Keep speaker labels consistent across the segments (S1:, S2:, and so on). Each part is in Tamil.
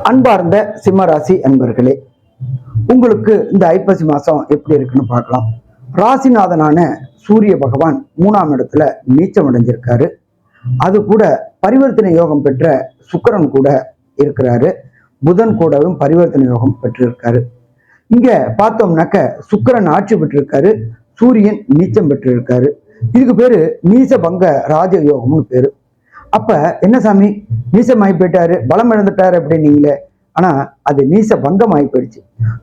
S1: அன்பார்ந்த சிம்மராசி அன்பர்களே, உங்களுக்கு இந்த ஐப்பசி மாசம் எப்படி இருக்குன்னு பார்க்கலாம். ராசிநாதனான சூரிய பகவான் 3ஆம் இடத்துல நீச்சம் அடைஞ்சிருக்காரு. அது கூட பரிவர்த்தனை யோகம் பெற்ற சுக்கிரன் கூட இருக்கிறாரு. புதன் கூடவும் பரிவர்த்தனை யோகம் பெற்றிருக்காரு. இங்க பார்த்தோம்னாக்க சுக்கிரன் ஆட்சி பெற்றிருக்காரு, சூரியன் நீச்சம் பெற்றிருக்காரு. இதுக்கு பேரு நீச பங்க ராஜ யோகம்னு பேரு. அப்ப என்ன சாமி, நீசமாயி போயிட்டாரு, பலம் இழந்துட்டாரு அப்படின்னீங்களே. ஆனா அது நீச பங்கம் ஆகி போயிடுச்சு.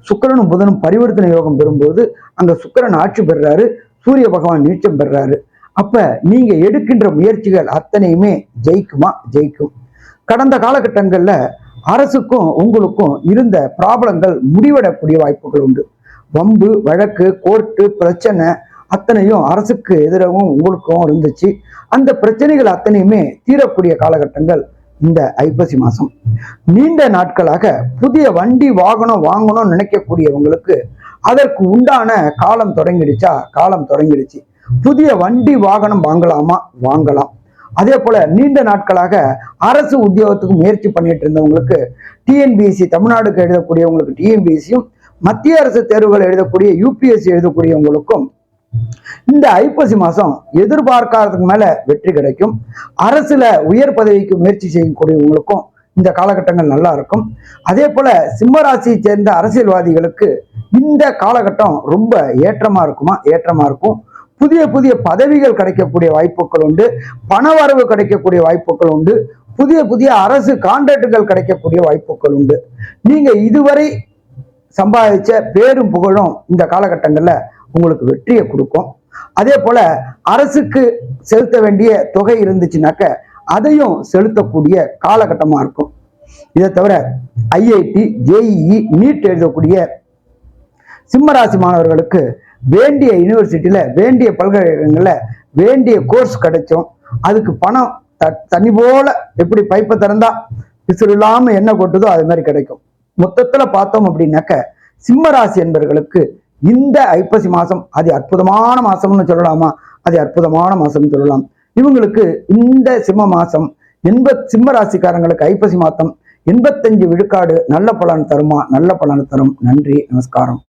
S1: சுக்கிரனும் புதனும் பரிவர்த்தனை யோகம் பெறும்போது அங்க சுக்கிரன் ஆட்சி பெறுறாரு, சூரிய பகவான் நீச்சம் பெறுறாரு. அப்ப நீங்க எடுக்கின்ற முயற்சிகள் அத்தனையுமே ஜெயிக்குமா? ஜெயிக்கும். கடந்த காலகட்டங்கள்ல அரசுக்கும் உங்களுக்கும் இருந்த ப்ராப்ளங்கள் முடிவடக்கூடிய வாய்ப்புகள் உண்டு. வம்பு வழக்கு கோர்ட்டு பிரச்சனை அத்தனையும் அரசுக்கு எதிராகவும் உங்களுக்கும் இருந்துச்சு. அந்த பிரச்சனைகள் அத்தனையுமே தீரக்கூடிய காலகட்டங்கள் இந்த ஐப்பசி மாசம். நீண்ட நாட்களாக புதிய வண்டி வாகனம் வாங்கணும்னு நினைக்கக்கூடியவங்களுக்கு அதற்கு உண்டான காலம் தொடங்கிடுச்சா? காலம் தொடங்கிடுச்சு. புதிய வண்டி வாகனம் வாங்கலாமா? வாங்கலாம். அதே போல நீண்ட நாட்களாக அரசு உத்தியோகத்துக்கு முயற்சி பண்ணிட்டு இருந்தவங்களுக்கு டிஎன்பிஎஸ்சி, தமிழ்நாடுக்கு எழுதக்கூடியவங்களுக்கு டிஎன்பிஎஸ்சியும், மத்திய அரசு தேர்வுகள் எழுதக்கூடிய யூபிஎஸ்சி எழுதக்கூடியவங்களுக்கும் இந்த ஐப்பசி மாசம் எதிர்பார்க்காததுக்கு மேல வெற்றி கிடைக்கும். அரசுல உயர் பதவிக்கு முயற்சி செய்யக்கூடியவங்களுக்கும் இந்த காலகட்டங்கள் நல்லா இருக்கும். அதே போல சிம்மராசியை சேர்ந்த அரசியல்வாதிகளுக்கு இந்த காலகட்டம் ரொம்ப ஏற்றமா இருக்குமா? ஏற்றமா இருக்கும். புதிய புதிய பதவிகள் கிடைக்கக்கூடிய வாய்ப்புகள் உண்டு, பணவரவு கிடைக்கக்கூடிய வாய்ப்புகள் உண்டு, புதிய புதிய அரசு கான்ட்ராக்டுகள் கிடைக்கக்கூடிய வாய்ப்புகள் உண்டு. நீங்க இதுவரை சம்பாதிச்ச பேரும் புகழும் இந்த காலகட்டங்கள்ல உங்களுக்கு வெற்றியை கொடுக்கும். அதே போல அரசுக்கு செலுத்த வேண்டிய தொகை இருந்துச்சுனாக்க அதையும் செலுத்தக்கூடிய காலகட்டமா இருக்கும். இதை தவிர ஐஐடி, ஜேஇஇ, நீட் எழுதக்கூடிய சிம்மராசி மாணவர்களுக்கு வேண்டிய யூனிவர்சிட்டியில, வேண்டிய பல்கலைக்கழகங்கள்ல வேண்டிய கோர்ஸ் கிடைச்சும் அதுக்கு பணம் தண்ணி போல எப்படி பைப்பை திறந்தா பிசுறு இல்லாம என்ன கொட்டுதோ அது மாதிரி கிடைக்கும். மொத்தத்துல பார்த்தோம் அப்படின்னாக்க சிம்மராசி என்பவர்களுக்கு இந்த ஐப்பசி மாசம் அது அற்புதமான மாசம்னு சொல்லலாமா? அது அற்புதமான மாசம்னு சொல்லலாம். இவங்களுக்கு இந்த சிம்ம மாசம் சிம்ம ராசிக்காரங்களுக்கு ஐப்பசி மாதம் 85 விழுக்காடு நல்ல பலன் தருமா? நல்ல பலன் தரும். நன்றி, நமஸ்காரம்.